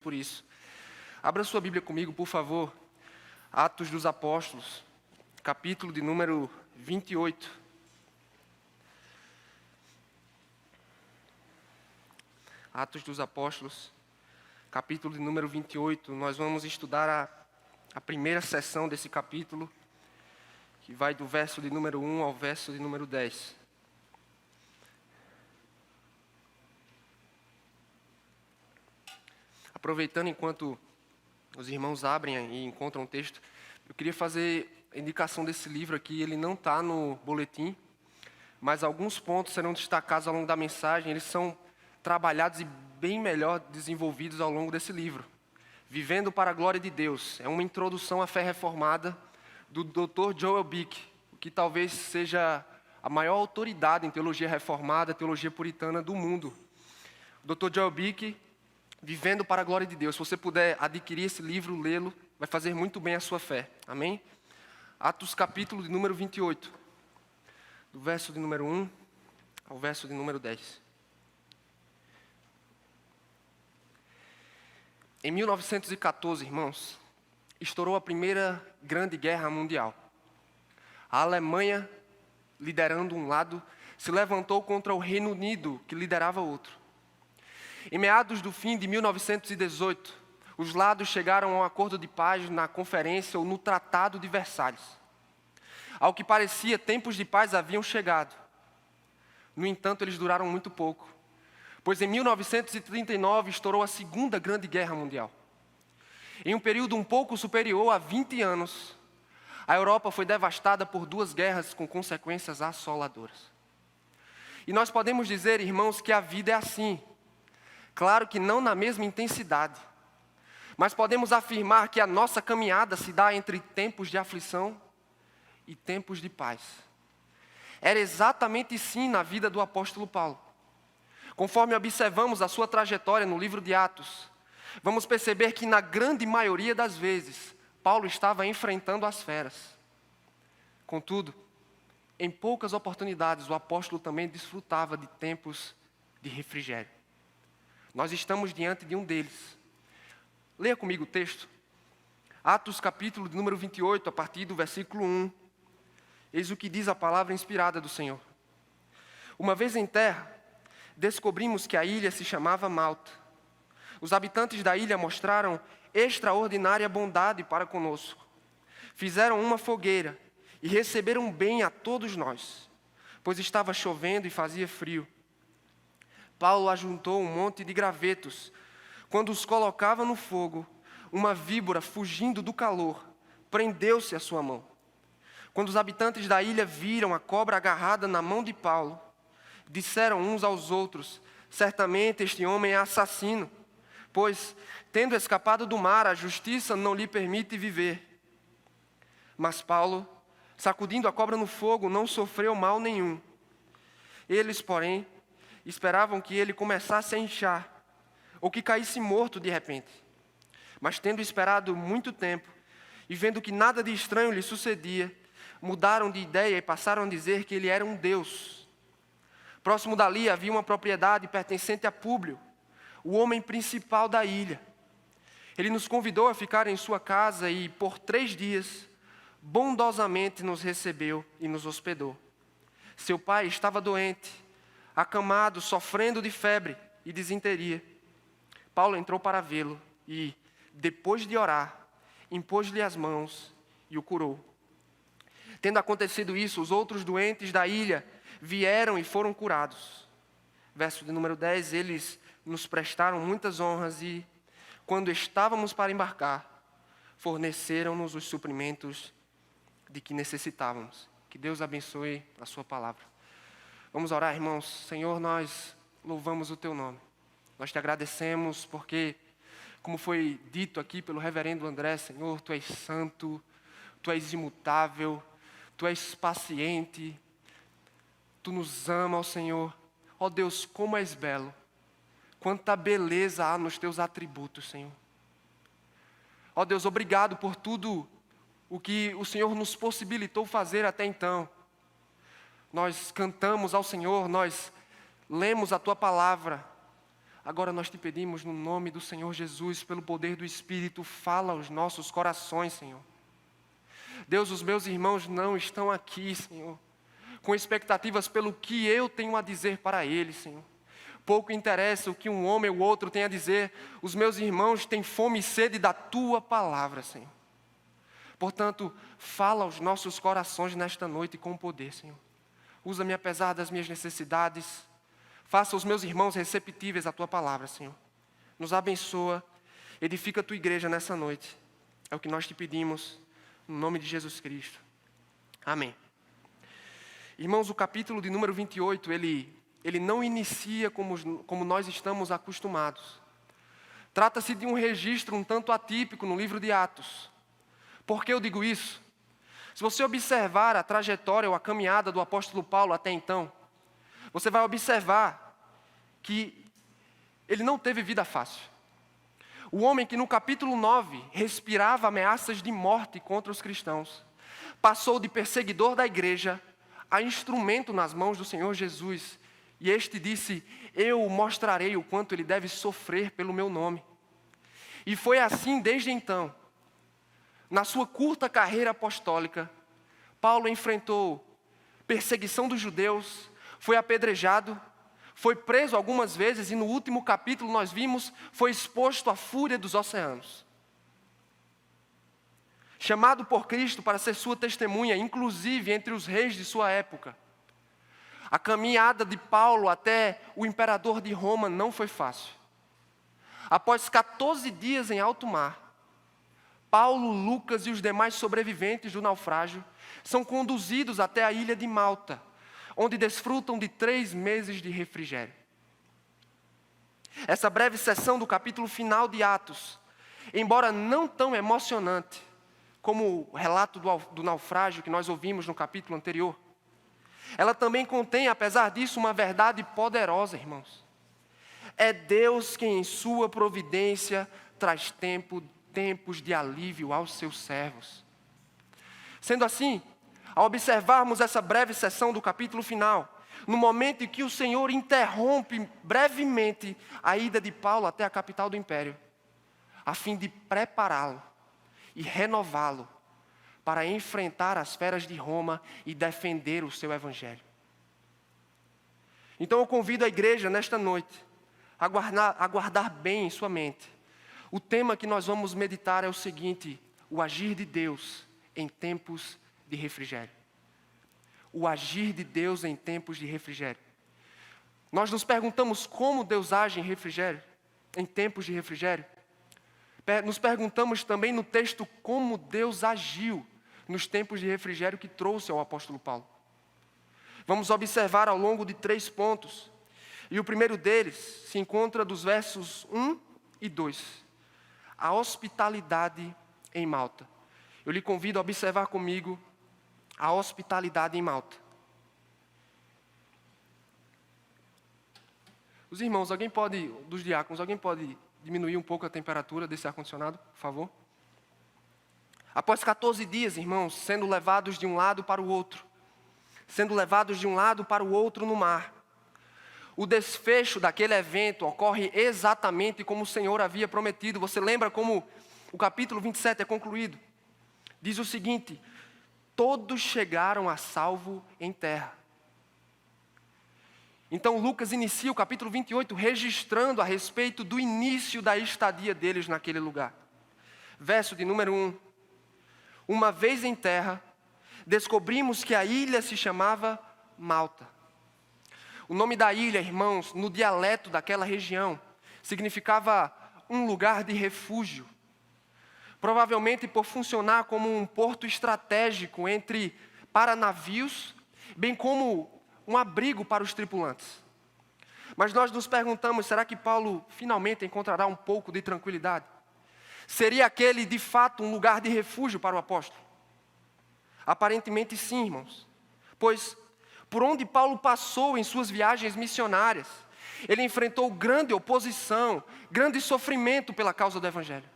por isso. Abra sua Bíblia comigo, por favor. Atos dos Apóstolos, capítulo de número 28. Atos dos Apóstolos, capítulo de número 28. Nós vamos estudar a primeira seção desse capítulo, que vai do verso de número 1 ao verso de número 10. Aproveitando enquanto os irmãos abrem e encontram o texto, eu queria fazer a indicação desse livro aqui. Ele não está no boletim, mas alguns pontos serão destacados ao longo da mensagem. Eles são trabalhados e bem melhor desenvolvidos ao longo desse livro. Vivendo para a Glória de Deus. É uma introdução à fé reformada do Dr. Joel Bick, que talvez seja a maior autoridade em teologia reformada, teologia puritana do mundo. O Dr. Joel Bick, Vivendo para a Glória de Deus. Se você puder adquirir esse livro, lê-lo, vai fazer muito bem a sua fé. Amém? Atos capítulo de número 28, do verso de número 1 ao verso de número 10. Em 1914, irmãos, estourou a Primeira Grande Guerra Mundial. A Alemanha, liderando um lado, se levantou contra o Reino Unido, que liderava outro. Em meados do fim de 1918, os lados chegaram a um acordo de paz na conferência ou no Tratado de Versalhes. Ao que parecia, tempos de paz haviam chegado. No entanto, eles duraram muito pouco, pois em 1939 estourou a Segunda Grande Guerra Mundial. Em um período um pouco superior a 20 anos, a Europa foi devastada por duas guerras com consequências assoladoras. E nós podemos dizer, irmãos, que a vida é assim. Claro que não na mesma intensidade, mas podemos afirmar que a nossa caminhada se dá entre tempos de aflição e tempos de paz. Era exatamente assim na vida do apóstolo Paulo. Conforme observamos a sua trajetória no livro de Atos, vamos perceber que na grande maioria das vezes, Paulo estava enfrentando as feras. Contudo, em poucas oportunidades, o apóstolo também desfrutava de tempos de refrigério. Nós estamos diante de um deles. Leia comigo o texto. Atos capítulo de número 28, a partir do versículo 1. Eis o que diz a palavra inspirada do Senhor. Uma vez em terra, descobrimos que a ilha se chamava Malta. Os habitantes da ilha mostraram extraordinária bondade para conosco. Fizeram uma fogueira e receberam bem a todos nós, pois estava chovendo e fazia frio. Paulo ajuntou um monte de gravetos. Quando os colocava no fogo, uma víbora, fugindo do calor, prendeu-se à sua mão. Quando os habitantes da ilha viram a cobra agarrada na mão de Paulo, disseram uns aos outros: certamente este homem é assassino, pois, tendo escapado do mar, a justiça não lhe permite viver. Mas Paulo, sacudindo a cobra no fogo, não sofreu mal nenhum. Eles, porém, esperavam que ele começasse a inchar, ou que caísse morto de repente. Mas tendo esperado muito tempo, e vendo que nada de estranho lhe sucedia, mudaram de ideia e passaram a dizer que ele era um deus. Próximo dali havia uma propriedade pertencente a Públio, o homem principal da ilha. Ele nos convidou a ficar em sua casa e, por 3 dias, bondosamente nos recebeu e nos hospedou. Seu pai estava doente, acamado, sofrendo de febre e disenteria. Paulo entrou para vê-lo e, depois de orar, impôs-lhe as mãos e o curou. Tendo acontecido isso, os outros doentes da ilha vieram e foram curados. Verso de número 10, eles nos prestaram muitas honras e, quando estávamos para embarcar, forneceram-nos os suprimentos de que necessitávamos. Que Deus abençoe a sua palavra. Vamos orar, irmãos. Senhor, nós louvamos o teu nome. Nós te agradecemos porque, como foi dito aqui pelo reverendo André, Senhor, tu és santo, tu és imutável, tu és paciente, tu nos ama, ó Senhor. Ó Deus, como és belo, quanta beleza há nos teus atributos, Senhor. Ó Deus, obrigado por tudo o que o Senhor nos possibilitou fazer até então. Nós cantamos ao Senhor, nós lemos a tua palavra, Agora nós te pedimos no nome do Senhor Jesus, pelo poder do Espírito, fala aos nossos corações, Senhor. Deus, os meus irmãos não estão aqui, Senhor, com expectativas pelo que eu tenho a dizer para eles, Senhor. Pouco interessa o que um homem ou outro tem a dizer, os meus irmãos têm fome e sede da Tua palavra, Senhor. Portanto, fala aos nossos corações nesta noite com poder, Senhor. Usa-me apesar das minhas necessidades. Faça os meus irmãos receptíveis à Tua palavra, Senhor. Nos abençoa, edifica a Tua igreja nessa noite. É o que nós te pedimos, no nome de Jesus Cristo. Amém. Irmãos, o capítulo de número 28, ele não inicia como nós estamos acostumados. Trata-se de um registro um tanto atípico no livro de Atos. Por que eu digo isso? Se você observar a trajetória ou a caminhada do apóstolo Paulo até então, você vai observar que ele não teve vida fácil. O homem que no capítulo 9 respirava ameaças de morte contra os cristãos, passou de perseguidor da igreja a instrumento nas mãos do Senhor Jesus. E este disse, eu mostrarei o quanto ele deve sofrer pelo meu nome. E foi assim desde então. Na sua curta carreira apostólica, Paulo enfrentou perseguição dos judeus, foi apedrejado, foi preso algumas vezes e no último capítulo nós vimos, foi exposto à fúria dos oceanos. Chamado por Cristo para ser sua testemunha, inclusive entre os reis de sua época. A caminhada de Paulo até o imperador de Roma não foi fácil. Após 14 dias em alto mar, Paulo, Lucas e os demais sobreviventes do naufrágio são conduzidos até a ilha de Malta, onde desfrutam de 3 meses de refrigério. Essa breve sessão do capítulo final de Atos, embora não tão emocionante como o relato do naufrágio que nós ouvimos no capítulo anterior, ela também contém, apesar disso, uma verdade poderosa, irmãos. É Deus quem, em sua providência, traz tempos de alívio aos seus servos. Sendo assim, ao observarmos essa breve sessão do capítulo final, no momento em que o Senhor interrompe brevemente a ida de Paulo até a capital do império, a fim de prepará-lo e renová-lo para enfrentar as feras de Roma e defender o seu evangelho. Então eu convido a igreja nesta noite a guardar bem em sua mente. O tema que nós vamos meditar é o seguinte: o agir de Deus em tempos de refrigério. O agir de Deus em tempos de refrigério. Nós nos perguntamos como Deus age em refrigério, em tempos de refrigério. Nos perguntamos também no texto como Deus agiu nos tempos de refrigério que trouxe ao apóstolo Paulo. Vamos observar ao longo de 3 pontos. E o primeiro deles se encontra dos versos 1 e 2. A hospitalidade em Malta. Eu lhe convido a observar comigo a hospitalidade em Malta. Os irmãos, dos diáconos, alguém pode diminuir um pouco a temperatura desse ar-condicionado, por favor? Após 14 dias, irmãos, sendo levados de um lado para o outro, no mar, o desfecho daquele evento ocorre exatamente como o Senhor havia prometido. Você lembra como o capítulo 27 é concluído? Diz o seguinte: todos chegaram a salvo em terra. Então Lucas inicia o capítulo 28 registrando a respeito do início da estadia deles naquele lugar. Verso de número 1. Uma vez em terra, descobrimos que a ilha se chamava Malta. O nome da ilha, irmãos, no dialeto daquela região, significava um lugar de refúgio. Provavelmente por funcionar como um porto estratégico para navios, bem como um abrigo para os tripulantes. Mas nós nos perguntamos, será que Paulo finalmente encontrará um pouco de tranquilidade? Seria aquele, de fato, um lugar de refúgio para o apóstolo? Aparentemente sim, irmãos. Pois, por onde Paulo passou em suas viagens missionárias, ele enfrentou grande oposição, grande sofrimento pela causa do evangelho.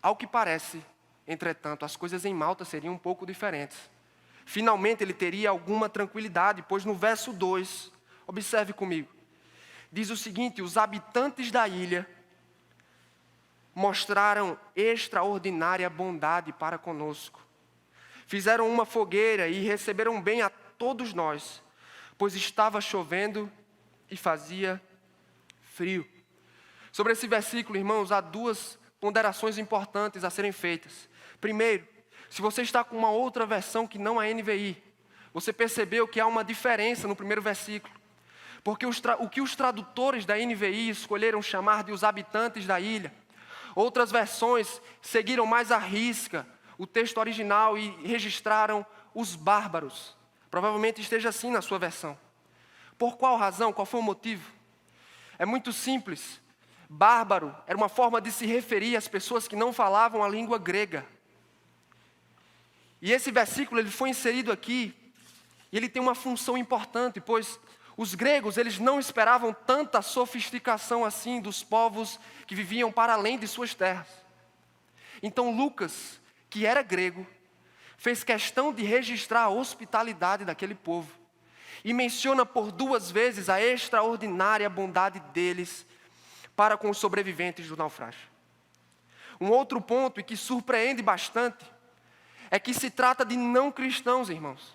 Ao que parece, entretanto, as coisas em Malta seriam um pouco diferentes. Finalmente ele teria alguma tranquilidade, pois no verso 2, observe comigo, diz o seguinte: os habitantes da ilha mostraram extraordinária bondade para conosco. Fizeram uma fogueira e receberam bem a todos nós, pois estava chovendo e fazia frio. Sobre esse versículo, irmãos, há duas ponderações importantes a serem feitas. Primeiro, se você está com uma outra versão que não a NVI, você percebeu que há uma diferença no primeiro versículo. Porque o que os tradutores da NVI escolheram chamar de os habitantes da ilha, outras versões seguiram mais à risca o texto original e registraram os bárbaros. Provavelmente esteja assim na sua versão. Por qual razão? Qual foi o motivo? É muito simples. Bárbaro era uma forma de se referir às pessoas que não falavam a língua grega. E esse versículo ele foi inserido aqui, e ele tem uma função importante, pois os gregos eles não esperavam tanta sofisticação assim dos povos que viviam para além de suas terras. Então Lucas, que era grego, fez questão de registrar a hospitalidade daquele povo. E menciona por 2 vezes a extraordinária bondade deles para com os sobreviventes do naufrágio. Um outro ponto, e que surpreende bastante, é que se trata de não cristãos, irmãos.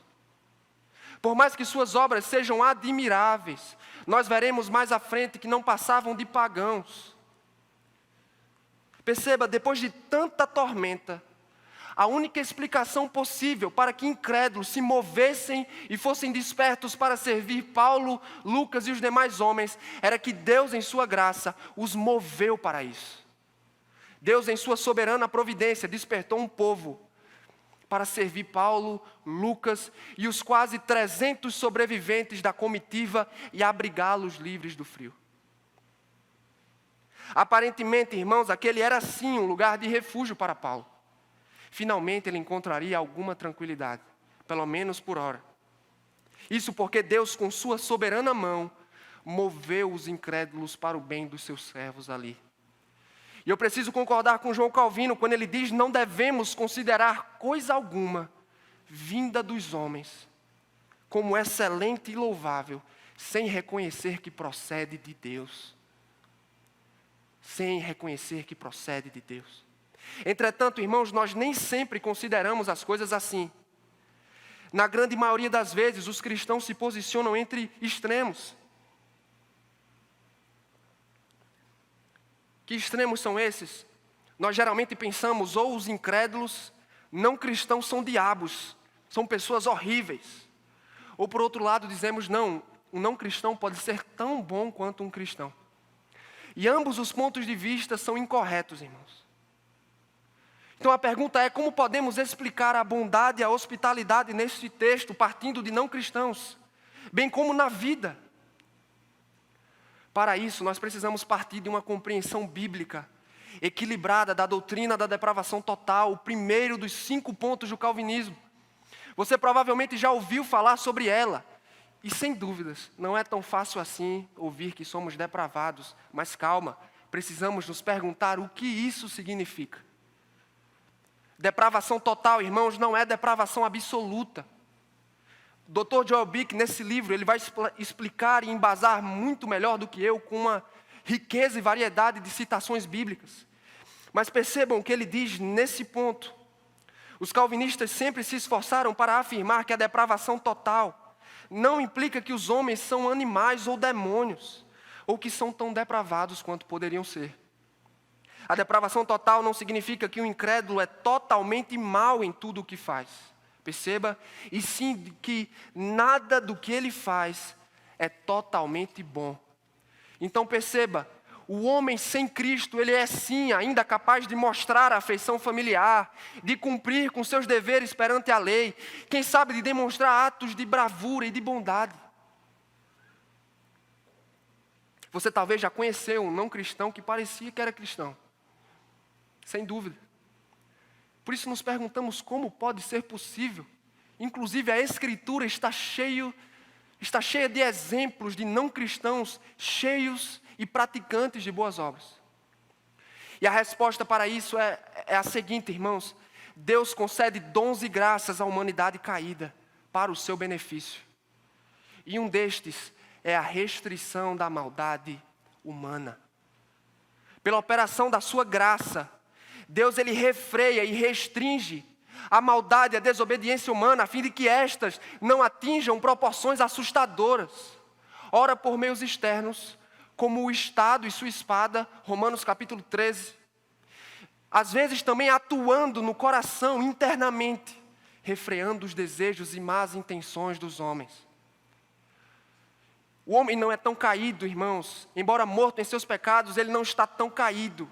Por mais que suas obras sejam admiráveis, nós veremos mais à frente que não passavam de pagãos. Perceba, depois de tanta tormenta, a única explicação possível para que incrédulos se movessem e fossem despertos para servir Paulo, Lucas e os demais homens, era que Deus, em sua graça, os moveu para isso. Deus, em sua soberana providência, despertou um povo para servir Paulo, Lucas e os quase 300 sobreviventes da comitiva e abrigá-los livres do frio. Aparentemente, irmãos, aquele era sim um lugar de refúgio para Paulo. Finalmente ele encontraria alguma tranquilidade, pelo menos por hora. Isso porque Deus, com sua soberana mão, moveu os incrédulos para o bem dos seus servos ali. E eu preciso concordar com João Calvino quando ele diz: não devemos considerar coisa alguma vinda dos homens como excelente e louvável, sem reconhecer que procede de Deus. Sem reconhecer que procede de Deus. Entretanto, irmãos, nós nem sempre consideramos as coisas assim. Na grande maioria das vezes, os cristãos se posicionam entre extremos. Que extremos são esses? Nós geralmente pensamos ou os incrédulos, não cristãos são diabos, são pessoas horríveis. Ou por outro lado dizemos, não, um não cristão pode ser tão bom quanto um cristão. E ambos os pontos de vista são incorretos, irmãos. Então a pergunta é: como podemos explicar a bondade e a hospitalidade neste texto, partindo de não cristãos, bem como na vida? Para isso, nós precisamos partir de uma compreensão bíblica, equilibrada da doutrina da depravação total, o primeiro dos 5 pontos do calvinismo. Você provavelmente já ouviu falar sobre ela, e sem dúvidas, não é tão fácil assim ouvir que somos depravados, mas calma, precisamos nos perguntar o que isso significa. Depravação total, irmãos, não é depravação absoluta. Dr. Joel Bick, nesse livro, ele vai explicar e embasar muito melhor do que eu, com uma riqueza e variedade de citações bíblicas. Mas percebam o que ele diz nesse ponto. Os calvinistas sempre se esforçaram para afirmar que a depravação total não implica que os homens são animais ou demônios, ou que são tão depravados quanto poderiam ser. A depravação total não significa que o incrédulo é totalmente mau em tudo o que faz. Perceba? E sim que nada do que ele faz é totalmente bom. Então perceba, o homem sem Cristo, ele é sim ainda capaz de mostrar a afeição familiar, de cumprir com seus deveres perante a lei, quem sabe de demonstrar atos de bravura e de bondade. Você talvez já conheceu um não cristão que parecia que era cristão. Sem dúvida. Por isso nos perguntamos como pode ser possível. Inclusive a Escritura está cheia de exemplos de não cristãos cheios e praticantes de boas obras. E a resposta para isso é a seguinte, irmãos: Deus concede dons e graças à humanidade caída para o seu benefício. E um destes é a restrição da maldade humana. Pela operação da sua graça, Deus ele refreia e restringe a maldade e a desobediência humana, a fim de que estas não atinjam proporções assustadoras. Ora por meios externos, como o Estado e sua espada, Romanos capítulo 13. Às vezes também atuando no coração internamente, refreando os desejos e más intenções dos homens. O homem não é tão caído, irmãos, embora morto em seus pecados, ele não está tão caído,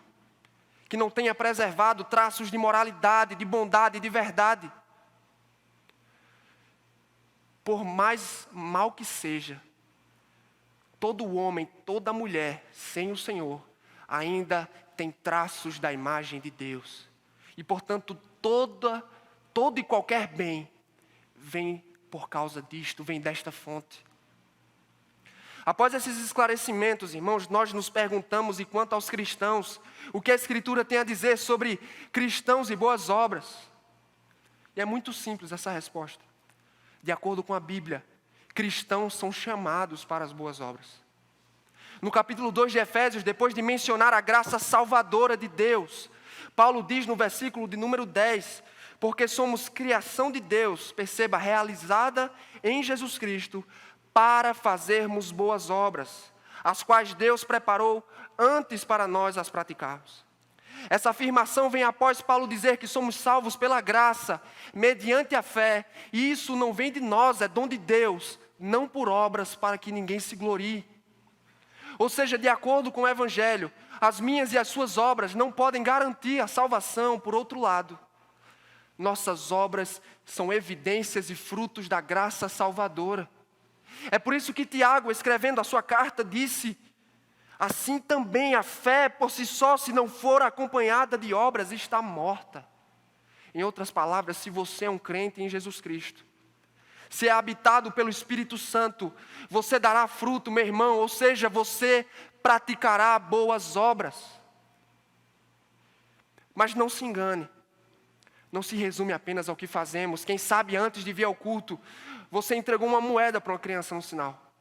que não tenha preservado traços de moralidade, de bondade, de verdade. Por mais mal que seja, todo homem, toda mulher, sem o Senhor, ainda tem traços da imagem de Deus. E, portanto, todo e qualquer bem vem por causa disto, vem desta fonte. Após esses esclarecimentos, irmãos, nós nos perguntamos, e quanto aos cristãos, o que a Escritura tem a dizer sobre cristãos e boas obras? E é muito simples essa resposta. De acordo com a Bíblia, cristãos são chamados para as boas obras. No capítulo 2 de Efésios, depois de mencionar a graça salvadora de Deus, Paulo diz no versículo de número 10, porque somos criação de Deus, perceba, realizada em Jesus Cristo, para fazermos boas obras, as quais Deus preparou antes para nós as praticarmos. Essa afirmação vem após Paulo dizer que somos salvos pela graça, mediante a fé, e isso não vem de nós, é dom de Deus, não por obras para que ninguém se glorie. Ou seja, de acordo com o Evangelho, as minhas e as suas obras não podem garantir a salvação. Por outro lado, nossas obras são evidências e frutos da graça salvadora. É por isso que Tiago, escrevendo a sua carta, disse: assim também a fé por si só, se não for acompanhada de obras, está morta. Em outras palavras, se você é um crente em Jesus Cristo, se é habitado pelo Espírito Santo, você dará fruto, meu irmão, ou seja, você praticará boas obras. Mas não se engane, não se resume apenas ao que fazemos. Quem sabe antes de vir ao culto, você entregou uma moeda para uma criança no sinal.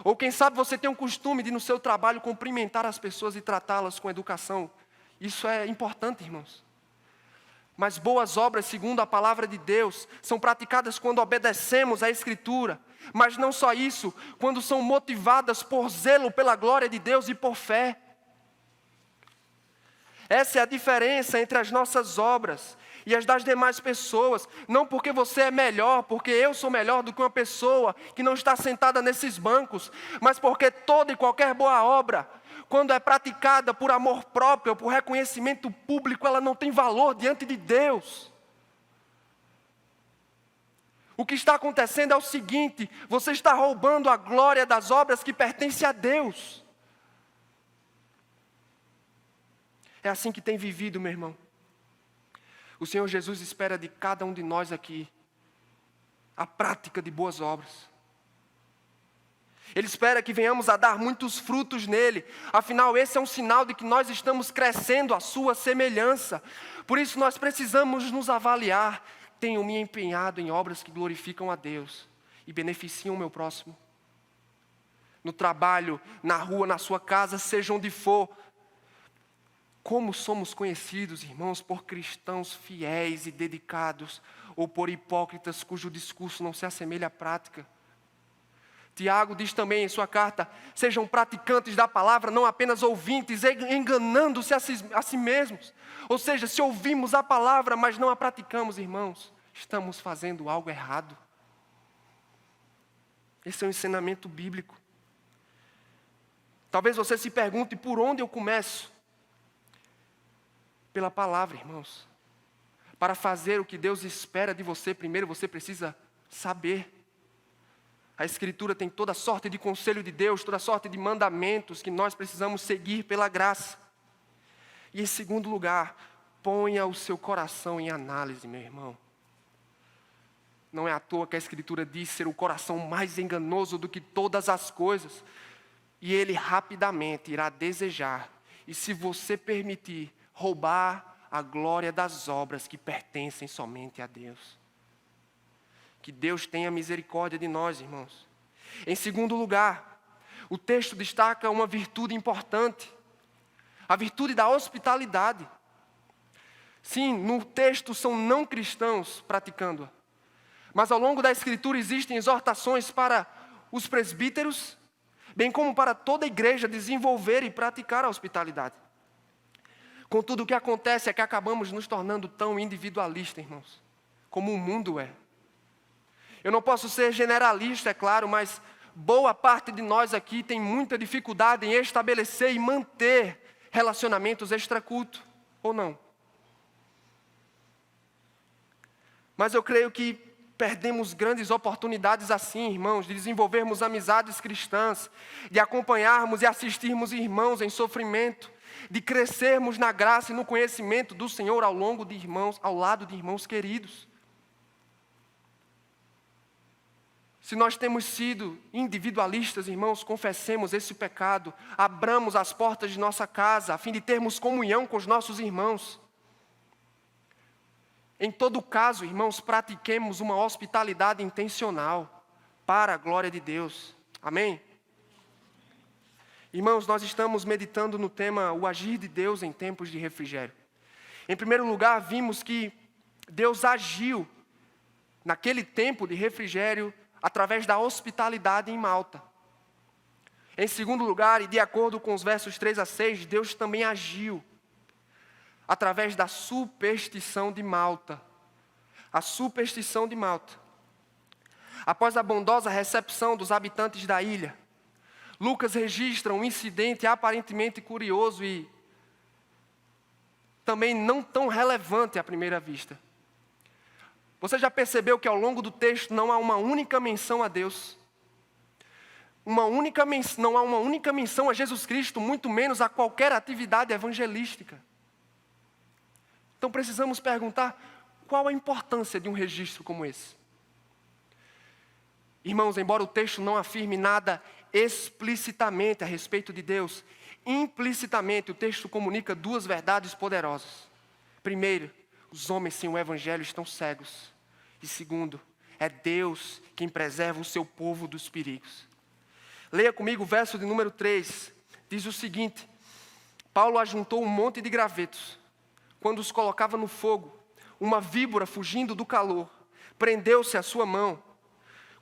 Ou quem sabe você tem um costume de no seu trabalho cumprimentar as pessoas e tratá-las com educação. Isso é importante, irmãos. Mas boas obras, segundo a palavra de Deus, são praticadas quando obedecemos à Escritura. Mas não só isso, quando são motivadas por zelo pela glória de Deus e por fé. Essa é a diferença entre as nossas obras e as das demais pessoas. Não porque você é melhor, porque eu sou melhor do que uma pessoa que não está sentada nesses bancos, mas porque toda e qualquer boa obra, quando é praticada por amor próprio, por reconhecimento público, ela não tem valor diante de Deus. O que está acontecendo é o seguinte: você está roubando a glória das obras que pertencem a Deus. É assim que tem vivido, meu irmão. O Senhor Jesus espera de cada um de nós aqui a prática de boas obras. Ele espera que venhamos a dar muitos frutos nele. Afinal, esse é um sinal de que nós estamos crescendo à sua semelhança. Por isso nós precisamos nos avaliar. Tenho me empenhado em obras que glorificam a Deus e beneficiam o meu próximo? No trabalho, na rua, na sua casa, seja onde for. Como somos conhecidos, irmãos, por cristãos fiéis e dedicados, ou por hipócritas cujo discurso não se assemelha à prática? Tiago diz também em sua carta: sejam praticantes da palavra, não apenas ouvintes, enganando-se a si mesmos. Ou seja, se ouvimos a palavra, mas não a praticamos, irmãos, estamos fazendo algo errado. Esse é um ensinamento bíblico. Talvez você se pergunte: por onde eu começo? Pela palavra, irmãos. Para fazer o que Deus espera de você, primeiro você precisa saber. A Escritura tem toda sorte de conselho de Deus, toda sorte de mandamentos que nós precisamos seguir pela graça. E em segundo lugar, ponha o seu coração em análise, meu irmão. Não é à toa que a Escritura diz ser o coração mais enganoso do que todas as coisas. E ele rapidamente irá desejar, e se você permitir, roubar a glória das obras que pertencem somente a Deus. Que Deus tenha misericórdia de nós, irmãos. Em segundo lugar, o texto destaca uma virtude importante, a virtude da hospitalidade. Sim, no texto são não cristãos praticando-a. Mas ao longo da Escritura existem exortações para os presbíteros, bem como para toda a igreja desenvolver e praticar a hospitalidade. Contudo, o que acontece é que acabamos nos tornando tão individualistas, irmãos, como o mundo é. Eu não posso ser generalista, é claro, mas boa parte de nós aqui tem muita dificuldade em estabelecer e manter relacionamentos extraculto, ou não? Mas eu creio que perdemos grandes oportunidades assim, irmãos, de desenvolvermos amizades cristãs, de acompanharmos e assistirmos irmãos em sofrimento, de crescermos na graça e no conhecimento do Senhor ao lado de irmãos queridos. Se nós temos sido individualistas, irmãos, confessemos esse pecado, abramos as portas de nossa casa, a fim de termos comunhão com os nossos irmãos. Em todo caso, irmãos, pratiquemos uma hospitalidade intencional para a glória de Deus. Amém? Irmãos, nós estamos meditando no tema o agir de Deus em tempos de refrigério. Em primeiro lugar, vimos que Deus agiu naquele tempo de refrigério através da hospitalidade em Malta. Em segundo lugar, e de acordo com os versos 3 a 6, Deus também agiu através da superstição de Malta. A superstição de Malta. Após a bondosa recepção dos habitantes da ilha, Lucas registra um incidente aparentemente curioso e também não tão relevante à primeira vista. Você já percebeu que ao longo do texto não há uma única menção a Deus? Não há uma única menção a Jesus Cristo, muito menos a qualquer atividade evangelística. Então precisamos perguntar, qual a importância de um registro como esse? Irmãos, embora o texto não afirme nada explicitamente a respeito de Deus, implicitamente o texto comunica duas verdades poderosas. Primeiro, os homens sem o evangelho estão cegos. E segundo, é Deus quem preserva o seu povo dos perigos. Leia comigo o verso de número 3. Diz o seguinte: Paulo ajuntou um monte de gravetos. Quando os colocava no fogo, uma víbora fugindo do calor prendeu-se à sua mão.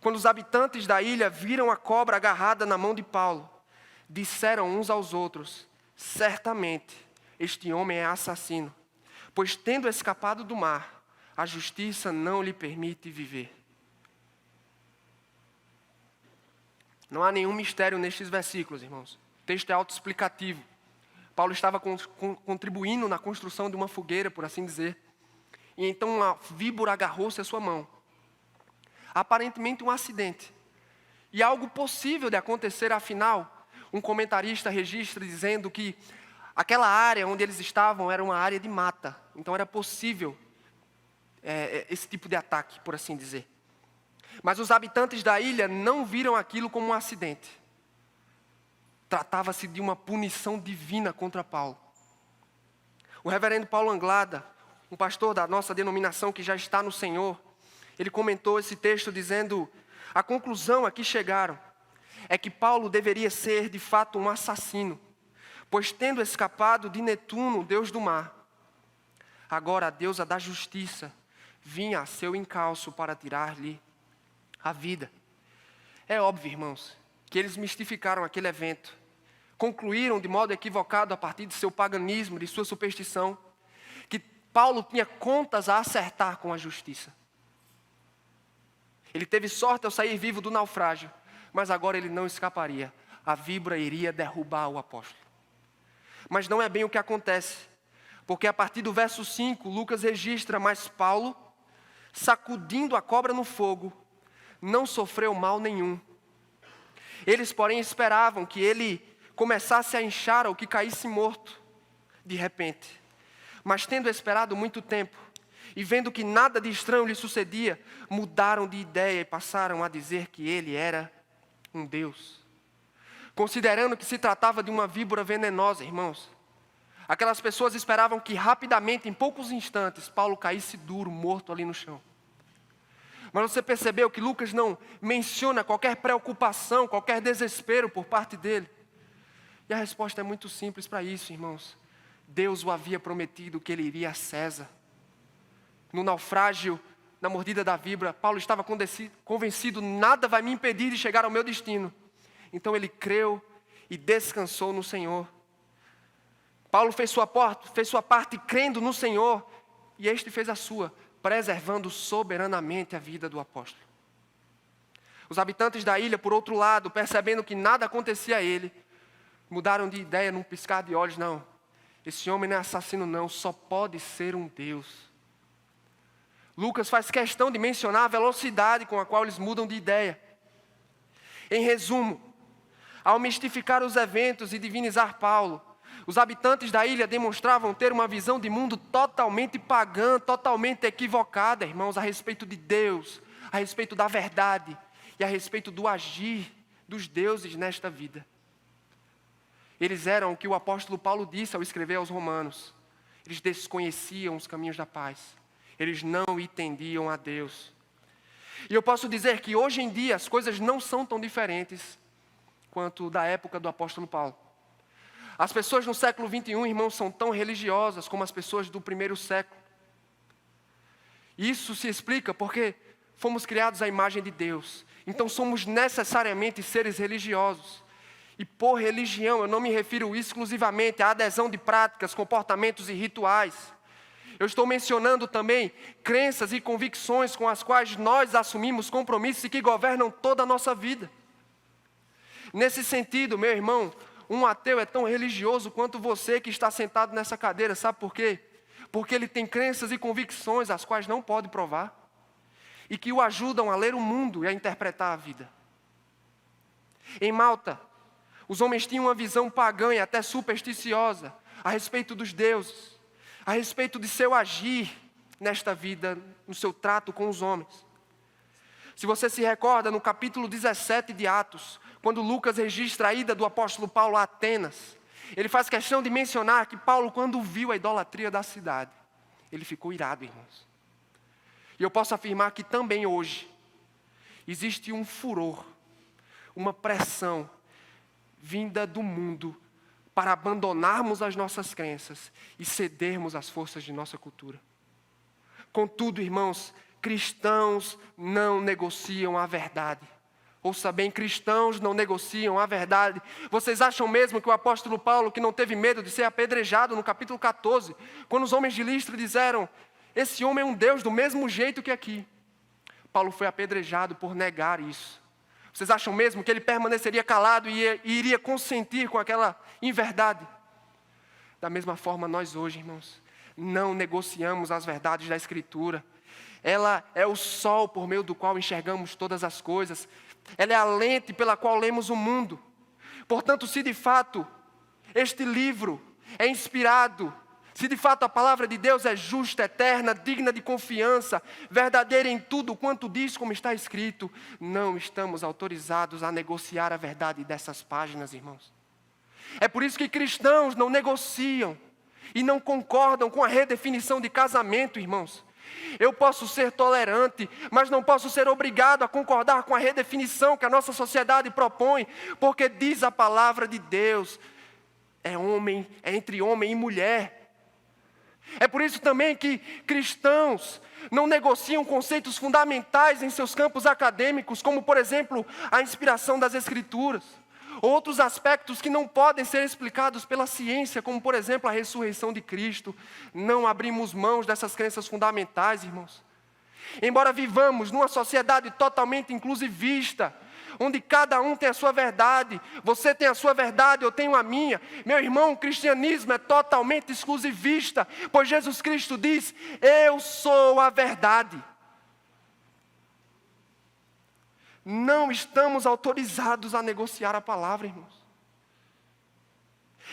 Quando os habitantes da ilha viram a cobra agarrada na mão de Paulo, disseram uns aos outros: certamente este homem é assassino, pois tendo escapado do mar, a justiça não lhe permite viver. Não há nenhum mistério nestes versículos, irmãos. O texto é autoexplicativo. Paulo estava contribuindo na construção de uma fogueira, por assim dizer. E então uma víbora agarrou-se à sua mão. Aparentemente um acidente. E algo possível de acontecer, afinal, um comentarista registra dizendo que aquela área onde eles estavam era uma área de mata. Então era possível esse tipo de ataque, por assim dizer. Mas os habitantes da ilha não viram aquilo como um acidente. Tratava-se de uma punição divina contra Paulo. O reverendo Paulo Anglada, um pastor da nossa denominação que já está no Senhor, ele comentou esse texto dizendo: a conclusão a que chegaram é que Paulo deveria ser de fato um assassino, pois tendo escapado de Netuno, deus do mar, agora a deusa da justiça vinha a seu encalço para tirar-lhe a vida. É óbvio, irmãos, que eles mistificaram aquele evento, concluíram de modo equivocado a partir de seu paganismo, de sua superstição, que Paulo tinha contas a acertar com a justiça. Ele teve sorte ao sair vivo do naufrágio, mas agora ele não escaparia. A víbora iria derrubar o apóstolo. Mas não é bem o que acontece, porque a partir do verso 5, Lucas registra: mas Paulo, sacudindo a cobra no fogo, não sofreu mal nenhum. Eles, porém, esperavam que ele começasse a inchar ou que caísse morto, de repente. Mas tendo esperado muito tempo, e vendo que nada de estranho lhe sucedia, mudaram de ideia e passaram a dizer que ele era um deus. Considerando que se tratava de uma víbora venenosa, irmãos, aquelas pessoas esperavam que rapidamente, em poucos instantes, Paulo caísse duro, morto ali no chão. Mas você percebeu que Lucas não menciona qualquer preocupação, qualquer desespero por parte dele? E a resposta é muito simples para isso, irmãos. Deus o havia prometido que ele iria a César. No naufrágio, na mordida da víbora, Paulo estava convencido, nada vai me impedir de chegar ao meu destino. Então ele creu e descansou no Senhor. Paulo fez sua parte crendo no Senhor, e este fez a sua, preservando soberanamente a vida do apóstolo. Os habitantes da ilha, por outro lado, percebendo que nada acontecia a ele, mudaram de ideia num piscar de olhos. Não, esse homem não é assassino não, só pode ser um Deus. Lucas faz questão de mencionar a velocidade com a qual eles mudam de ideia. Em resumo, ao mistificar os eventos e divinizar Paulo, os habitantes da ilha demonstravam ter uma visão de mundo totalmente pagã, totalmente equivocada, irmãos, a respeito de Deus, a respeito da verdade e a respeito do agir dos deuses nesta vida. Eles eram o que o apóstolo Paulo disse ao escrever aos Romanos. Eles desconheciam os caminhos da paz. Eles não entendiam a Deus. E eu posso dizer que hoje em dia as coisas não são tão diferentes quanto da época do apóstolo Paulo. As pessoas no século 21, irmãos, são tão religiosas como as pessoas do primeiro século. Isso se explica porque fomos criados à imagem de Deus. Então somos necessariamente seres religiosos. E por religião eu não me refiro exclusivamente à adesão de práticas, comportamentos e rituais. Eu estou mencionando também crenças e convicções com as quais nós assumimos compromissos e que governam toda a nossa vida. Nesse sentido, meu irmão, um ateu é tão religioso quanto você que está sentado nessa cadeira. Sabe por quê? Porque ele tem crenças e convicções as quais não pode provar e que o ajudam a ler o mundo e a interpretar a vida. Em Malta, os homens tinham uma visão pagã e até supersticiosa a respeito dos deuses, a respeito de seu agir nesta vida, no seu trato com os homens. Se você se recorda, no capítulo 17 de Atos, quando Lucas registra a ida do apóstolo Paulo a Atenas, ele faz questão de mencionar que Paulo, quando viu a idolatria da cidade, ele ficou irado, irmãos. E eu posso afirmar que também hoje existe um furor, uma pressão vinda do mundo para abandonarmos as nossas crenças e cedermos às forças de nossa cultura. Contudo, irmãos, cristãos não negociam a verdade. Ouça bem, cristãos não negociam a verdade. Vocês acham mesmo que o apóstolo Paulo, que não teve medo de ser apedrejado no capítulo 14, quando os homens de Listra disseram, esse homem é um Deus do mesmo jeito que aqui. Paulo foi apedrejado por negar isso. Vocês acham mesmo que ele permaneceria calado e iria consentir com aquela inverdade? Da mesma forma, nós hoje, irmãos, não negociamos as verdades da Escritura. Ela é o sol por meio do qual enxergamos todas as coisas. Ela é a lente pela qual lemos o mundo. Portanto, se de fato este livro é inspirado, se de fato a palavra de Deus é justa, eterna, digna de confiança, verdadeira em tudo quanto diz como está escrito, não estamos autorizados a negociar a verdade dessas páginas, irmãos. É por isso que cristãos não negociam e não concordam com a redefinição de casamento, irmãos. Eu posso ser tolerante, mas não posso ser obrigado a concordar com a redefinição que a nossa sociedade propõe, porque diz a palavra de Deus, é entre homem e mulher. É por isso também que cristãos não negociam conceitos fundamentais em seus campos acadêmicos, como por exemplo, a inspiração das Escrituras. Outros aspectos que não podem ser explicados pela ciência, como por exemplo a ressurreição de Cristo. Não abrimos mãos dessas crenças fundamentais, irmãos. Embora vivamos numa sociedade totalmente inclusivista, onde cada um tem a sua verdade, você tem a sua verdade, eu tenho a minha. Meu irmão, o cristianismo é totalmente exclusivista, pois Jesus Cristo diz, eu sou a verdade. Não estamos autorizados a negociar a palavra, irmãos.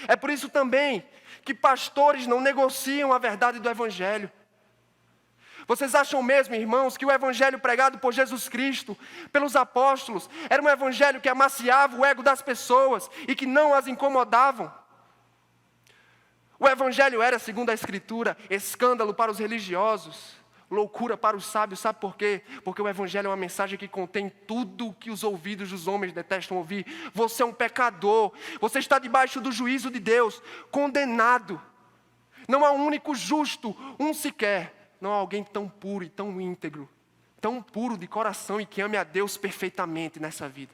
É por isso também que pastores não negociam a verdade do Evangelho. Vocês acham mesmo, irmãos, que o Evangelho pregado por Jesus Cristo, pelos apóstolos, era um Evangelho que amaciava o ego das pessoas e que não as incomodavam? O Evangelho era, segundo a Escritura, escândalo para os religiosos, loucura para os sábios. Sabe por quê? Porque o Evangelho é uma mensagem que contém tudo o que os ouvidos dos homens detestam ouvir. Você é um pecador. Você está debaixo do juízo de Deus, condenado. Não há um único justo, um sequer. Não há alguém tão puro e tão íntegro, tão puro de coração e que ame a Deus perfeitamente nessa vida.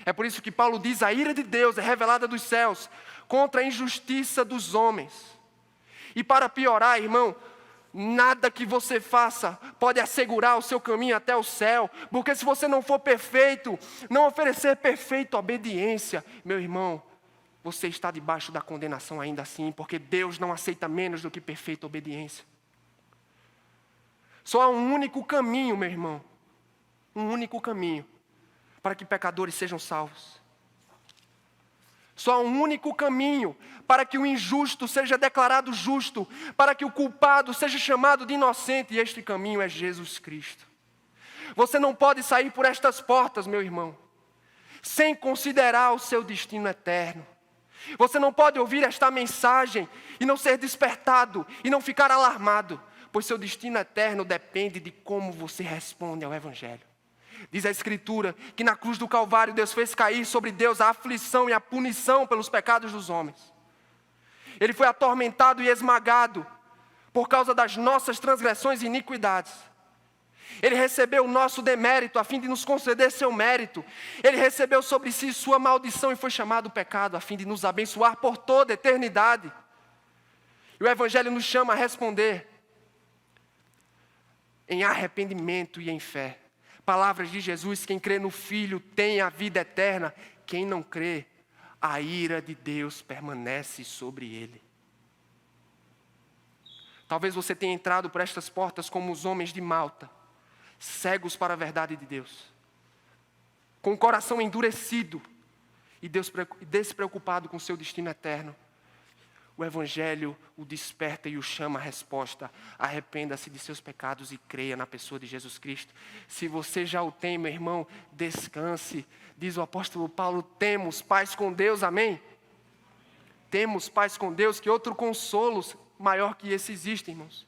É por isso que Paulo diz: a ira de Deus é revelada dos céus contra a injustiça dos homens. E para piorar, irmão, nada que você faça pode assegurar o seu caminho até o céu, porque se você não for perfeito, não oferecer perfeita obediência, meu irmão, você está debaixo da condenação ainda assim, porque Deus não aceita menos do que perfeita obediência. Só há um único caminho, meu irmão, um único caminho para que pecadores sejam salvos. Só há um único caminho para que o injusto seja declarado justo, para que o culpado seja chamado de inocente, e este caminho é Jesus Cristo. Você não pode sair por estas portas, meu irmão, sem considerar o seu destino eterno. Você não pode ouvir esta mensagem e não ser despertado e não ficar alarmado, pois seu destino eterno depende de como você responde ao Evangelho. Diz a Escritura que na cruz do Calvário Deus fez cair sobre Deus a aflição e a punição pelos pecados dos homens. Ele foi atormentado e esmagado por causa das nossas transgressões e iniquidades. Ele recebeu o nosso demérito a fim de nos conceder seu mérito. Ele recebeu sobre si sua maldição e foi chamado pecado a fim de nos abençoar por toda a eternidade. E o Evangelho nos chama a responder em arrependimento e em fé. Palavras de Jesus: quem crê no Filho tem a vida eterna. Quem não crê, a ira de Deus permanece sobre ele. Talvez você tenha entrado por estas portas como os homens de Malta, cegos para a verdade de Deus, com o coração endurecido e despreocupado com o seu destino eterno. O Evangelho o desperta e o chama à resposta: arrependa-se de seus pecados e creia na pessoa de Jesus Cristo. Se você já o tem, meu irmão, descanse. Diz o apóstolo Paulo: temos paz com Deus, amém? Temos paz com Deus, que outro consolo maior que esse existe, irmãos.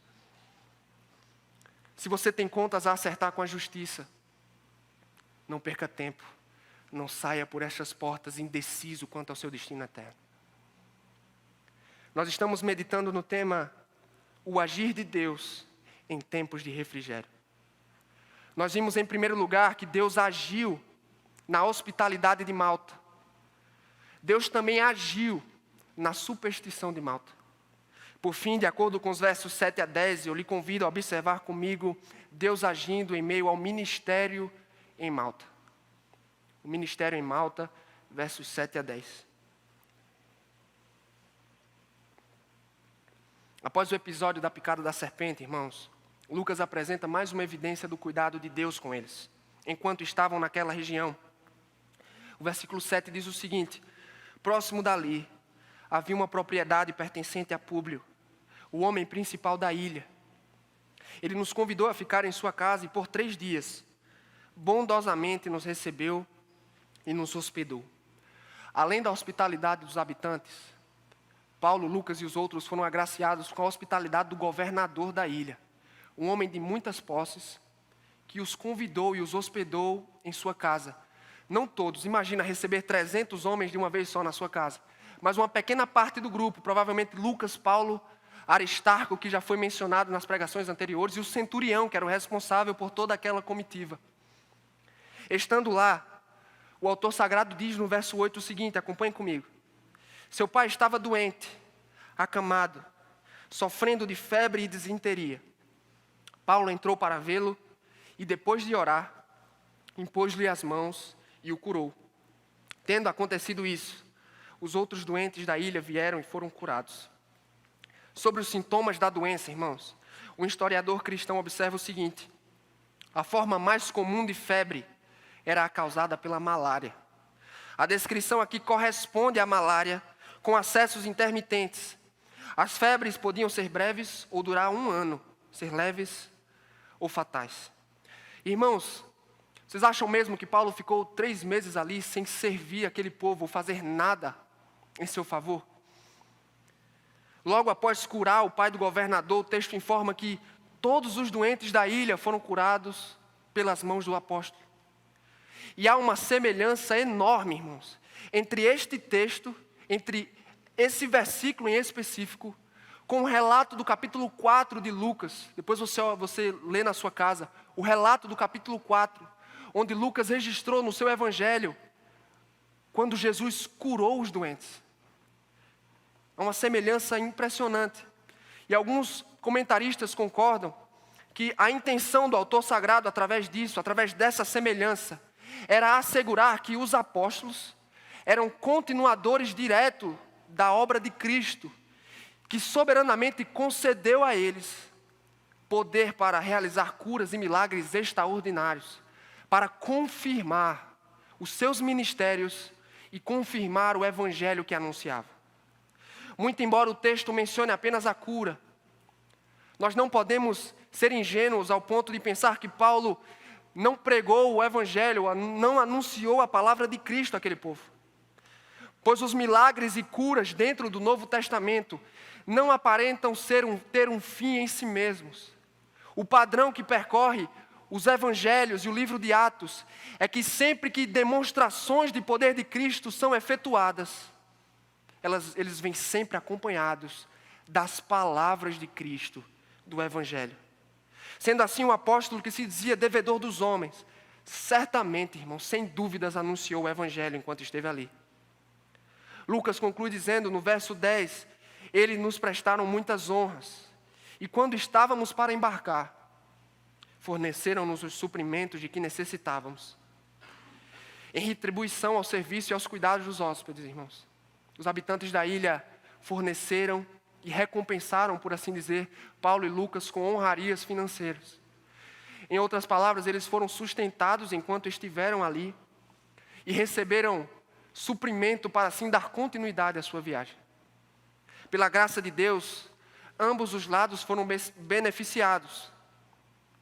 Se você tem contas a acertar com a justiça, não perca tempo. Não saia por estas portas indeciso quanto ao seu destino eterno. Nós estamos meditando no tema o agir de Deus em tempos de refrigério. Nós vimos em primeiro lugar que Deus agiu na hospitalidade de Malta. Deus também agiu na superstição de Malta. Por fim, de acordo com os versos 7 a 10, eu lhe convido a observar comigo Deus agindo em meio ao ministério em Malta. O ministério em Malta, versos 7 a 10. Após o episódio da picada da serpente, irmãos, Lucas apresenta mais uma evidência do cuidado de Deus com eles, enquanto estavam naquela região. O versículo 7 diz o seguinte: próximo dali havia uma propriedade pertencente a Públio, o homem principal da ilha. Ele nos convidou a ficar em sua casa e por 3 dias, bondosamente nos recebeu e nos hospedou. Além da hospitalidade dos habitantes, Paulo, Lucas e os outros foram agraciados com a hospitalidade do governador da ilha, um homem de muitas posses, que os convidou e os hospedou em sua casa. Não todos, imagina receber 300 homens de uma vez só na sua casa, mas uma pequena parte do grupo, provavelmente Lucas, Paulo, Aristarco, que já foi mencionado nas pregações anteriores, e o centurião, que era o responsável por toda aquela comitiva. Estando lá, o autor sagrado diz no verso 8 o seguinte, acompanhe comigo: seu pai estava doente, acamado, sofrendo de febre e disenteria. Paulo entrou para vê-lo e, depois de orar, impôs-lhe as mãos e o curou. Tendo acontecido isso, os outros doentes da ilha vieram e foram curados. Sobre os sintomas da doença, irmãos, o historiador cristão observa o seguinte: a forma mais comum de febre era a causada pela malária. A descrição aqui corresponde à malária, com acessos intermitentes. As febres podiam ser breves ou durar 1 ano, ser leves ou fatais. Irmãos, vocês acham mesmo que Paulo ficou 3 meses ali sem servir aquele povo ou fazer nada em seu favor? Logo após curar o pai do governador, o texto informa que todos os doentes da ilha foram curados pelas mãos do apóstolo. E há uma semelhança enorme, irmãos, entre este texto, entre esse versículo em específico, com o relato do capítulo 4 de Lucas. Depois você lê na sua casa o relato do capítulo 4, onde Lucas registrou no seu evangelho quando Jesus curou os doentes. É uma semelhança impressionante. E alguns comentaristas concordam que a intenção do autor sagrado, através disso, através dessa semelhança, era assegurar que os apóstolos eram continuadores diretos da obra de Cristo, que soberanamente concedeu a eles poder para realizar curas e milagres extraordinários, para confirmar os seus ministérios e confirmar o evangelho que anunciava. Muito embora o texto mencione apenas a cura, nós não podemos ser ingênuos ao ponto de pensar que Paulo não pregou o evangelho, não anunciou a palavra de Cristo àquele povo. Pois os milagres e curas dentro do Novo Testamento não aparentam ter um fim em si mesmos. O padrão que percorre os evangelhos e o livro de Atos é que sempre que demonstrações de poder de Cristo são efetuadas, eles vêm sempre acompanhados das palavras de Cristo, do evangelho. Sendo assim, o apóstolo que se dizia devedor dos homens, certamente, irmão, sem dúvidas anunciou o evangelho enquanto esteve ali. Lucas conclui dizendo no verso 10, eles nos prestaram muitas honras, e quando estávamos para embarcar, forneceram-nos os suprimentos de que necessitávamos, em retribuição ao serviço e aos cuidados dos hóspedes, irmãos. Os habitantes da ilha forneceram e recompensaram, por assim dizer, Paulo e Lucas com honrarias financeiras. Em outras palavras, eles foram sustentados enquanto estiveram ali e receberam suprimento para assim dar continuidade à sua viagem. Pela graça de Deus, ambos os lados foram beneficiados.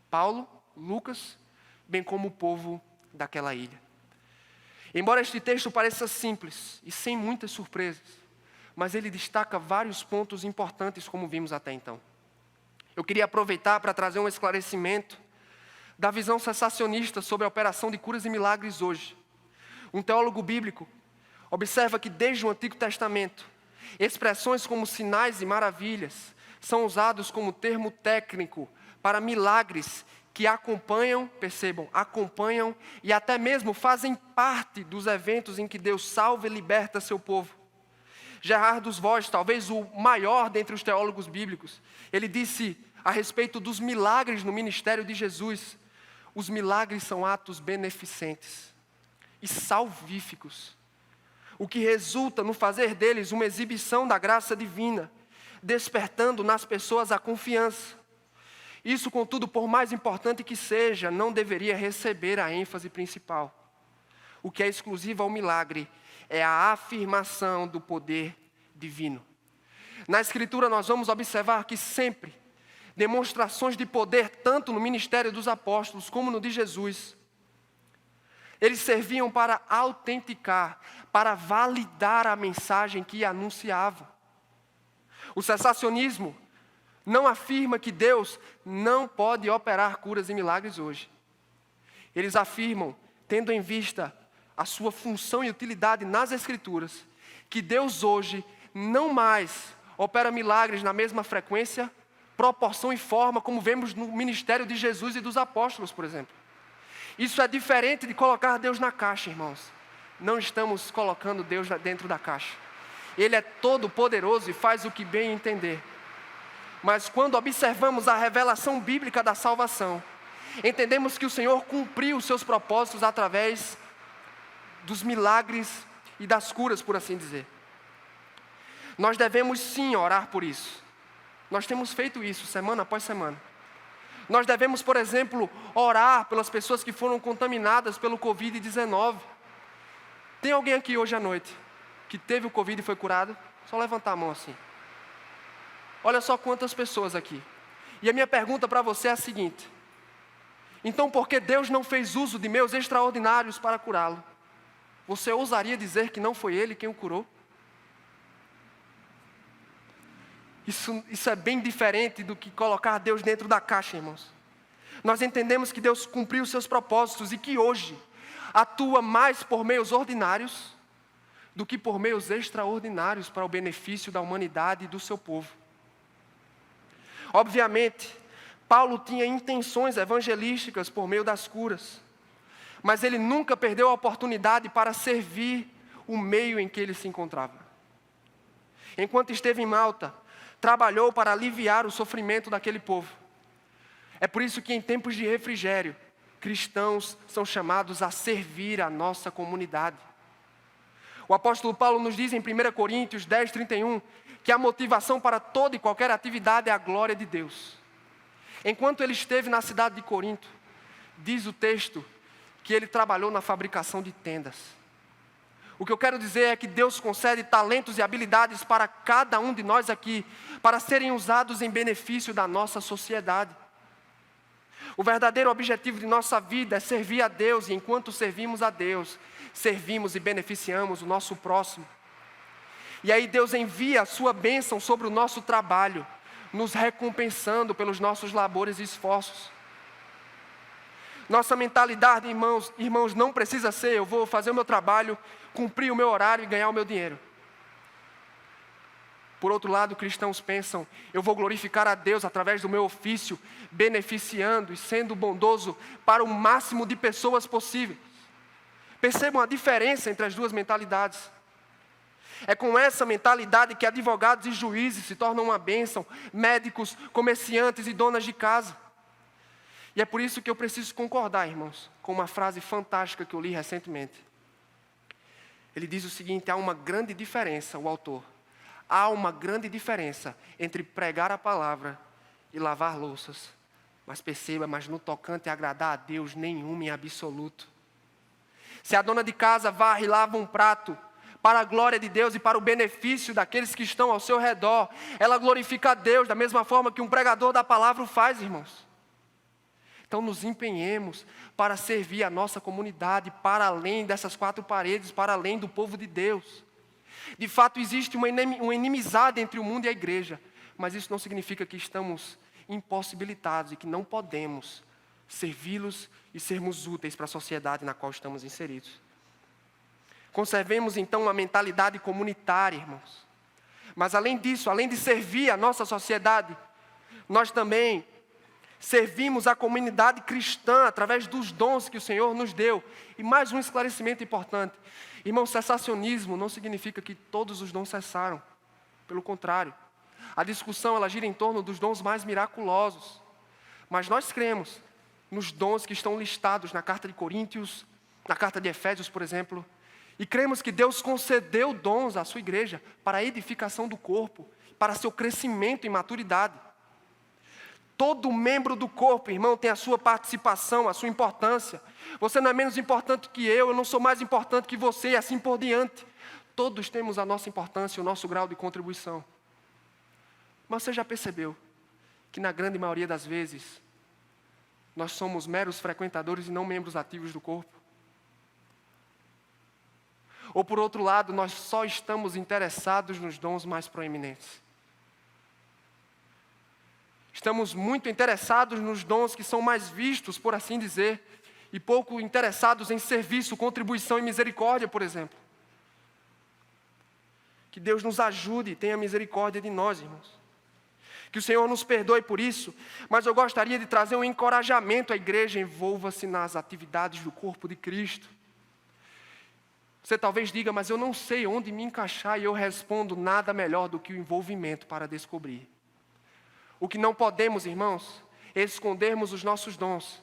Paulo, Lucas, bem como o povo daquela ilha. Embora este texto pareça simples e sem muitas surpresas, mas ele destaca vários pontos importantes, como vimos até então. Eu queria aproveitar para trazer um esclarecimento da visão sensacionista sobre a operação de curas e milagres hoje. Um teólogo bíblico observa que desde o Antigo Testamento, expressões como sinais e maravilhas são usados como termo técnico para milagres que acompanham, percebam, acompanham e até mesmo fazem parte dos eventos em que Deus salva e liberta seu povo. Gerard dos Vos, talvez o maior dentre os teólogos bíblicos, ele disse a respeito dos milagres no ministério de Jesus: os milagres são atos beneficentes e salvíficos, o que resulta no fazer deles uma exibição da graça divina, despertando nas pessoas a confiança. Isso, contudo, por mais importante que seja, não deveria receber a ênfase principal. O que é exclusivo ao milagre é a afirmação do poder divino. Na Escritura nós vamos observar que sempre demonstrações de poder, tanto no ministério dos apóstolos como no de Jesus, eles serviam para autenticar, para validar a mensagem que anunciavam. O cessacionismo não afirma que Deus não pode operar curas e milagres hoje. Eles afirmam, tendo em vista a sua função e utilidade nas Escrituras, que Deus hoje não mais opera milagres na mesma frequência, proporção e forma como vemos no ministério de Jesus e dos apóstolos, por exemplo. Isso é diferente de colocar Deus na caixa, irmãos. Não estamos colocando Deus dentro da caixa. Ele é todo poderoso e faz o que bem entender. Mas quando observamos a revelação bíblica da salvação, entendemos que o Senhor cumpriu os seus propósitos através dos milagres e das curas, por assim dizer. Nós devemos sim orar por isso. Nós temos feito isso semana após semana. Nós devemos, por exemplo, orar pelas pessoas que foram contaminadas pelo Covid-19. Tem alguém aqui hoje à noite que teve o Covid e foi curado? Só levantar a mão assim. Olha só quantas pessoas aqui. E a minha pergunta para você é a seguinte: então por que Deus não fez uso de meios extraordinários para curá-lo? Você ousaria dizer que não foi Ele quem o curou? Isso é bem diferente do que colocar Deus dentro da caixa, irmãos. Nós entendemos que Deus cumpriu os seus propósitos e que hoje atua mais por meios ordinários do que por meios extraordinários para o benefício da humanidade e do seu povo. Obviamente, Paulo tinha intenções evangelísticas por meio das curas, mas ele nunca perdeu a oportunidade para servir o meio em que ele se encontrava. Enquanto esteve em Malta, trabalhou para aliviar o sofrimento daquele povo. É por isso que em tempos de refrigério, cristãos são chamados a servir a nossa comunidade. O apóstolo Paulo nos diz em 1 Coríntios 10:31, que a motivação para toda e qualquer atividade é a glória de Deus. Enquanto ele esteve na cidade de Corinto, diz o texto que ele trabalhou na fabricação de tendas. O que eu quero dizer é que Deus concede talentos e habilidades para cada um de nós aqui, para serem usados em benefício da nossa sociedade. O verdadeiro objetivo de nossa vida é servir a Deus, e enquanto servimos a Deus, servimos e beneficiamos o nosso próximo. E aí Deus envia a sua bênção sobre o nosso trabalho, nos recompensando pelos nossos labores e esforços. Nossa mentalidade, irmãos, não precisa ser: eu vou fazer o meu trabalho, cumprir o meu horário e ganhar o meu dinheiro. Por outro lado, cristãos pensam: eu vou glorificar a Deus através do meu ofício, beneficiando e sendo bondoso para o máximo de pessoas possível. Percebam a diferença entre as duas mentalidades. É com essa mentalidade que advogados e juízes se tornam uma bênção, médicos, comerciantes e donas de casa. E é por isso que eu preciso concordar, irmãos, com uma frase fantástica que eu li recentemente. Ele diz o seguinte: há uma grande diferença, o autor, há uma grande diferença entre pregar a palavra e lavar louças. Mas perceba, mas no tocante a agradar a Deus, nenhuma em absoluto. Se a dona de casa varre e lava um prato, para a glória de Deus e para o benefício daqueles que estão ao seu redor, ela glorifica a Deus da mesma forma que um pregador da palavra o faz, irmãos. Então nos empenhemos para servir a nossa comunidade, para além dessas quatro paredes, para além do povo de Deus. De fato, existe uma inimizade entre o mundo e a igreja, mas isso não significa que estamos impossibilitados e que não podemos servi-los e sermos úteis para a sociedade na qual estamos inseridos. Conservemos então uma mentalidade comunitária, irmãos. Mas além disso, além de servir a nossa sociedade, nós também servimos a comunidade cristã através dos dons que o Senhor nos deu. E mais um esclarecimento importante. Irmão, cessacionismo não significa que todos os dons cessaram. Pelo contrário, a discussão ela gira em torno dos dons mais miraculosos. Mas nós cremos nos dons que estão listados na carta de Coríntios, na carta de Efésios, por exemplo. E cremos que Deus concedeu dons à sua igreja para a edificação do corpo, para seu crescimento e maturidade. Todo membro do corpo, irmão, tem a sua participação, a sua importância. Você não é menos importante que eu não sou mais importante que você, e assim por diante. Todos temos a nossa importância, o nosso grau de contribuição. Mas você já percebeu que na grande maioria das vezes, nós somos meros frequentadores e não membros ativos do corpo? Ou por outro lado, nós só estamos interessados nos dons mais proeminentes? Estamos muito interessados nos dons que são mais vistos, por assim dizer, e pouco interessados em serviço, contribuição e misericórdia, por exemplo. Que Deus nos ajude e tenha misericórdia de nós, irmãos. Que o Senhor nos perdoe por isso, mas eu gostaria de trazer um encorajamento à igreja: envolva-se nas atividades do corpo de Cristo. Você talvez diga: mas eu não sei onde me encaixar, e eu respondo: nada melhor do que o envolvimento para descobrir. O que não podemos, irmãos, é escondermos os nossos dons,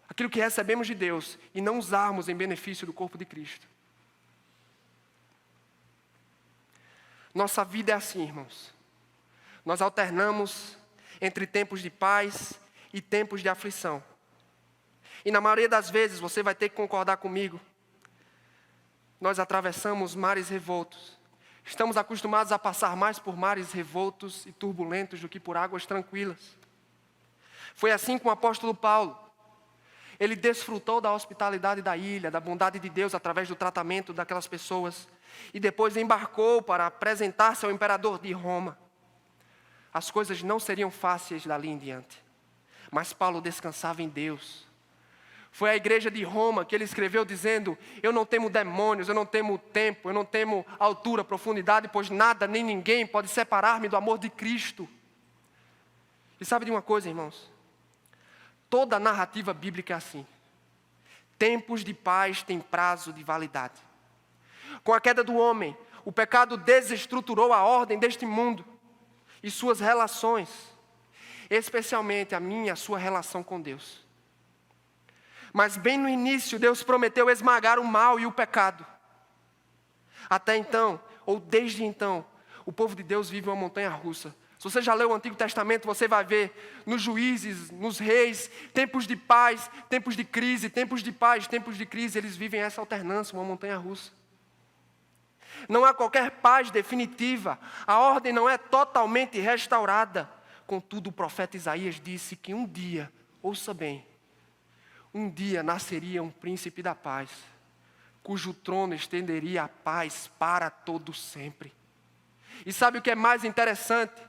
aquilo que recebemos de Deus, e não usarmos em benefício do corpo de Cristo. Nossa vida é assim, irmãos. Nós alternamos entre tempos de paz e tempos de aflição. E na maioria das vezes, você vai ter que concordar comigo, nós atravessamos mares revoltos. Estamos acostumados a passar mais por mares revoltos e turbulentos do que por águas tranquilas. Foi assim com o apóstolo Paulo. Ele desfrutou da hospitalidade da ilha, da bondade de Deus através do tratamento daquelas pessoas. E depois embarcou para apresentar-se ao imperador de Roma. as coisas não seriam fáceis dali em diante. Mas Paulo descansava em Deus. Foi à igreja de Roma que ele escreveu dizendo: eu não temo demônios, eu não temo tempo, eu não temo altura, profundidade, pois nada nem ninguém pode separar-me do amor de Cristo. E sabe de uma coisa, irmãos? Toda a narrativa bíblica é assim. Tempos de paz têm prazo de validade. Com a queda do homem, o pecado desestruturou a ordem deste mundo e suas relações, especialmente a minha e a sua relação com Deus. Mas bem no início, Deus prometeu esmagar o mal e o pecado. Até então, ou desde então, o povo de Deus vive uma montanha-russa. Se você já leu o Antigo Testamento, você vai ver nos juízes, nos reis, tempos de paz, tempos de crise, tempos de paz, tempos de crise, eles vivem essa alternância, uma montanha-russa. Não há qualquer paz definitiva, a ordem não é totalmente restaurada. Contudo, o profeta Isaías disse que um dia, ouça bem, um dia nasceria um príncipe da paz, cujo trono estenderia a paz para todo sempre. E sabe o que é mais interessante?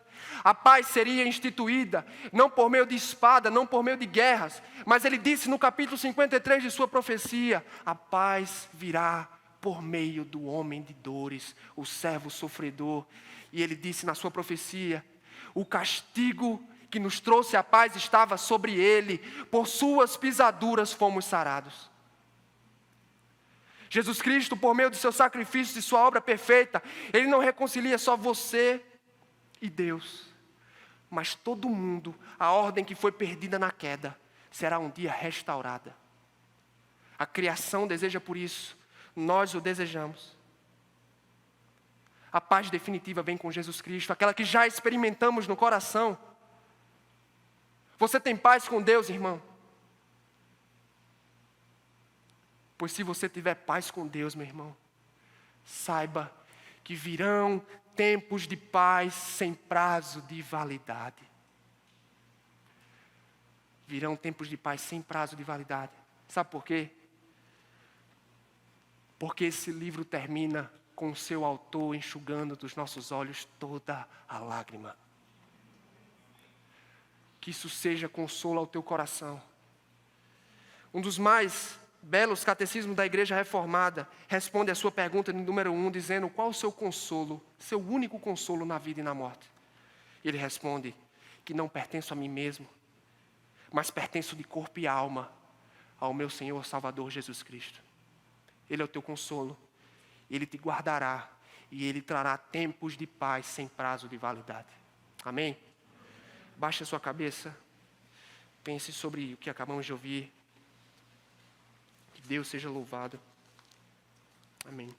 A paz seria instituída, não por meio de espada, não por meio de guerras, mas ele disse no capítulo 53 de sua profecia: a paz virá por meio do homem de dores, o servo sofredor. E ele disse na sua profecia: o castigo que nos trouxe a paz estava sobre ele, por suas pisaduras fomos sarados. Jesus Cristo, por meio do seu sacrifício e sua obra perfeita, ele não reconcilia só você e Deus, mas todo mundo. A ordem que foi perdida na queda será um dia restaurada. A criação deseja por isso, nós o desejamos. A paz definitiva vem com Jesus Cristo, aquela que já experimentamos no coração. Você tem paz com Deus, irmão? Pois se você tiver paz com Deus, meu irmão, saiba que virão tempos de paz sem prazo de validade. Virão tempos de paz sem prazo de validade. Sabe por quê? Porque esse livro termina com o seu autor enxugando dos nossos olhos toda a lágrima. Que isso seja consolo ao teu coração. Um dos mais belos catecismos da Igreja Reformada responde a sua pergunta no número 1, dizendo: qual o seu consolo, seu único consolo na vida e na morte? Ele responde que não pertenço a mim mesmo, mas pertenço de corpo e alma ao meu Senhor Salvador Jesus Cristo. Ele é o teu consolo, Ele te guardará e Ele trará tempos de paz sem prazo de validade. Amém? Baixe a sua cabeça, pense sobre o que acabamos de ouvir. Que Deus seja louvado. Amém.